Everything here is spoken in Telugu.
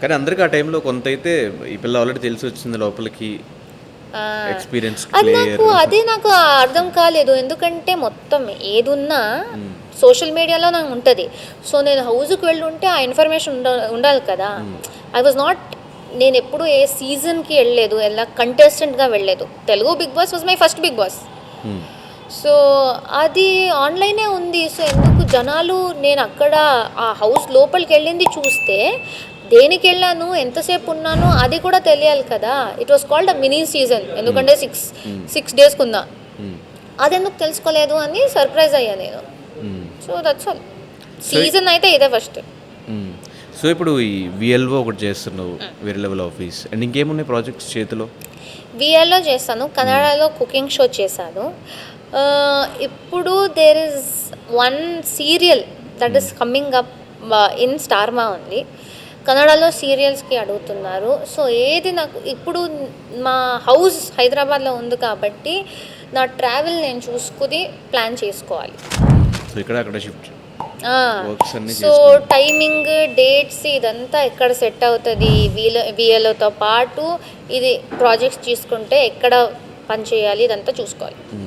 కానీ అందరికి ఆ టైంలో కొంతైతే ఈ పిల్ల ఆల్రెడీ తెలిసి వచ్చింది లోపలికి ఆ, ఎక్స్పీరియన్స్ అది ప్లేయర్. నాకు అర్థం కాలేదు. ఎందుకంటే మొత్తం ఏదున్నా సోషల్ మీడియాలో నాకు ఉంటుంది. సో నేను హౌస్కి వెళ్ళి ఉంటే ఆ ఇన్ఫర్మేషన్ ఉండాలి కదా. ఐ వాజ్ నాట్, నేను ఎప్పుడు ఏ సీజన్కి వెళ్ళలేదు, ఎలా కంటెస్టెంట్గా వెళ్ళలేదు. Telugu Bigg Boss was my first Bigg Boss. So అది ఆన్లైనే ఉంది. సో ఎందుకు జనాలు, నేను అక్కడ ఆ హౌస్ లోపలికి వెళ్ళింది చూస్తే దేనికి వెళ్ళాను, ఎంతసేపు ఉన్నాను అది కూడా తెలియాలి కదా. It was called a mini season, ఎందుకంటే సిక్స్ డేస్కి ఉందా. అది ఎందుకు తెలుసుకోలేదు అని సర్ప్రైజ్ అయ్యా నేను. So that's all. సీజన్ అయితే ఇదే ఫస్ట్. సో ఇప్పుడు ఈ విఎల్ఓ ఒకటి చేస్తున్నావు, వేరే లెవెల్ ఆఫీస్, అండ్ ఇంకేమున్నాయి ప్రాజెక్ట్స్ చేతిలో? విఎల్లో చేస్తాను, కన్నడలో కుకింగ్ షో చేశాను. ఇప్పుడు there is one serial that is coming up in Star Maa ఉంది. కన్నడలో సీరియల్స్కి అడుగుతున్నారు. సో ఏది నాకు ఇప్పుడు, మా హౌస్ హైదరాబాద్లో ఉంది కాబట్టి నా ట్రావెల్ నేను చూసుకుని ప్లాన్ చేసుకోవాలి. సో ఇక్కడ అక్కడ షిఫ్ట్ సో టైమింగ్, డేట్స్ ఇదంతా ఎక్కడ సెట్ అవుతుంది, విఎల్ఓతో పాటు ఇది ప్రాజెక్ట్స్ తీసుకుంటే ఎక్కడ పని చేయాలి ఇదంతా చూసుకోవాలి.